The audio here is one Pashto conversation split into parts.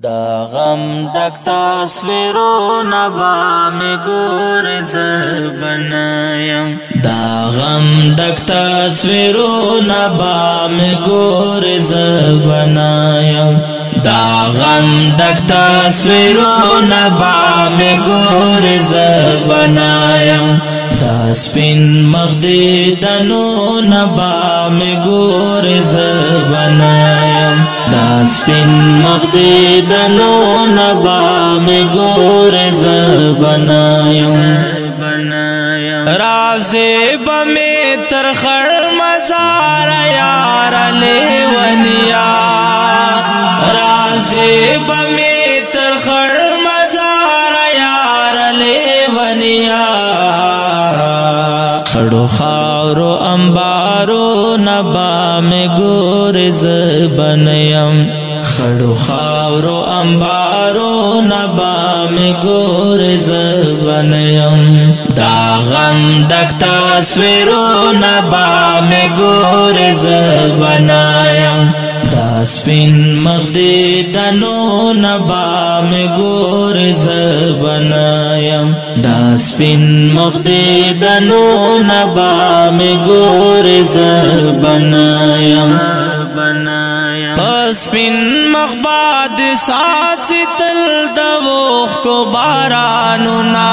دا غم ډک تصویرونه به مې ګورې زه به نه یم دا غم ډک تصویرونه به مې ګورې زه به نه یم دا غم ډک تصویرونه به مې ګورې زه به نه یم دا سپین مخ دیدنونه به مې ګورې زه به نه یم دا سپین مخ دیدنونه به مې ګورې زه به نه یم رازې به مې تر خړ مزاره یاره لیونیا رازې به مې تر خړ مزاره یاره لیونیا خړو خاورو انبارو نبا مې ګورې زه به نه یم خړو خاورو انبارو نبا مې ګورې زه به نه یم دا غم ډک تصویرونه به مې ګورې زه به نه یم دا سپین مخ دیدنونه به مې ګورې زه به نه یم دا سپین مخ دیدنونه به مې ګورې زه به نه یم سپین مخ باد ساسي تل د اوښکو بارانونه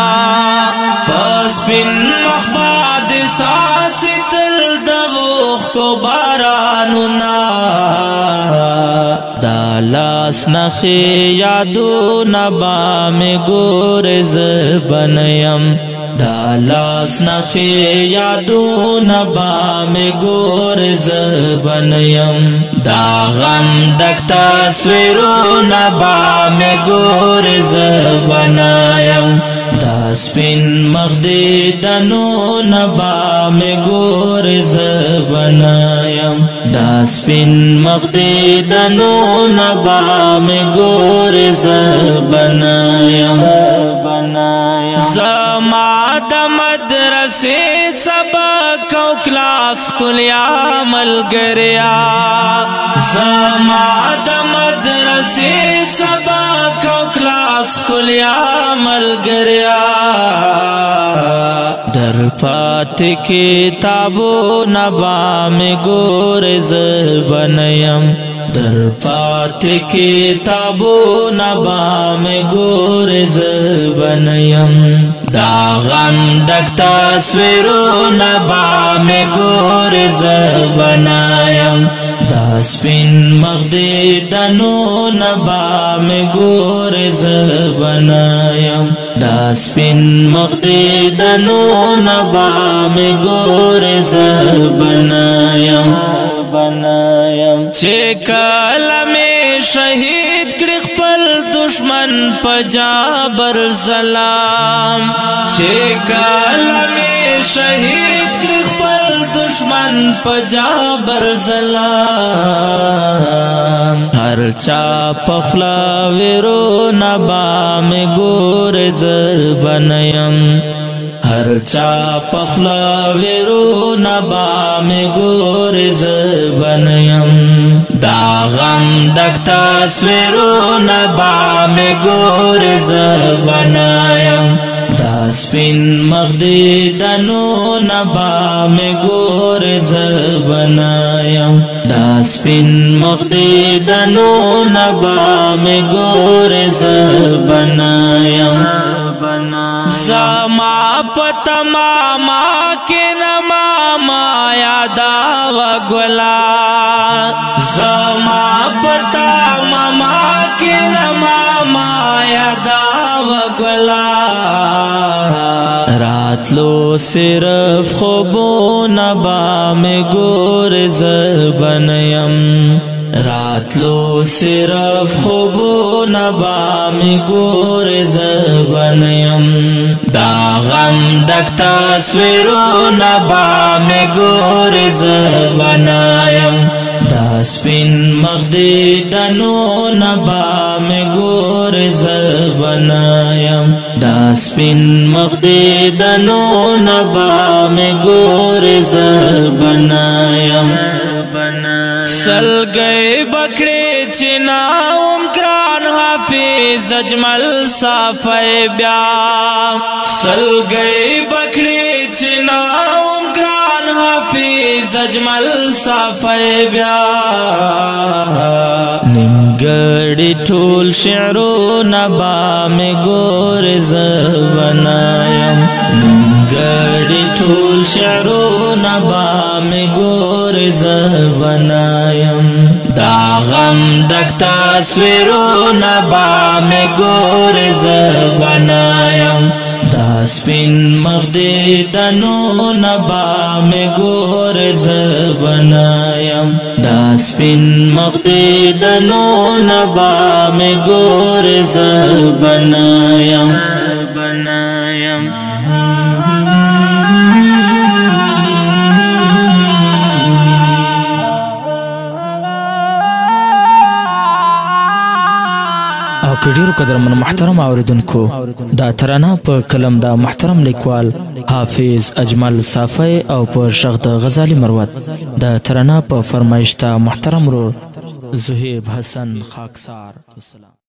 سپین مخ باد ساسي تل د اوښکو بارانونه دا لاس نخې یادونه به مې ګورې زه به نه یم دا لاس نخې یادونه به مې ګورې زه به نه یم دا غم ډک تصویرونه به مې ګورې زه به نه یم دا سپین مخ دیدنونه به مې ګورې زه به نه یم دا سپین مخ دیدنونه به مې ګورې زه به نه یم زما د مدرسې سبق او کلاس کلیا ملګریا زما د مدرسې سبق او کلاس کلیا ملګریا در پاتې کتابونه به مې ګورې زه به نه یم در پاتې کتابونه به مې ګورې زه به نه یم دا غم ډک تصویرونه به مې ګورې زه به نه یم دا سپین مخ دیدنونه به مې ګورې زه به نه یم دا سپین مخ دیدنونه به مې ګورې زه به نه یم چې کله مې شهید کړي خپل دشمن په جابر سلام چې کله مې شهید کړي خپل دشمن په جابر سلام هر چا په خوله ویرونه به مې ګورې زه به نه یم هر چا په خوله ویرونه به مې ګورې زه به نه یم دا غم ډک تصویرونه به مې ګورې زه به نه یم دا سپین مخ دیدنونه به مې ګورې زه به نه یم دا سپین مخ دیدنونه به مې ګورې زه به نه یم زما په تماما کې نه ماما یادا وګلا زما په تماما کې نه ماما یادا وګلا راتلو صرف خوبونه به مې ګورې زه به نه یم راتلو صرف خوبونه به مې ګورې زه به نه یم دا غم ډک تصویرونه به مې ګورې زه به نه یم دا سپین مخ دیدنونه به مې ګورې زه به نه یم دا سپین مخ دیدنونه به مې ګورې زه به نه یم سلګۍ بکړې چې ناوم ګران حافظ اجمل صافی بیا سلگئی بکری چناوم گران حافظ اجمل صافی بیا نیمگڑی ټول شعرونه با می ګور زبنایم نیمگڑی ټول شعرونه با می ګور زبنایم دا غم ډک تصویرونه با می ګور زبنایم دا سپین مخ دې دنونه با می ګور زبنایم دا سپین مخ دې دنونه با می ګور زبنایم او که ډیرو قدرمن محترم اوریدونکو دا ترانه په کلم د محترم لیکوال حافظ اجمل صافی او په شغ د غزالی مروت د ترانه په فرمایش ته محترم ورور زهیب حسن خاکسار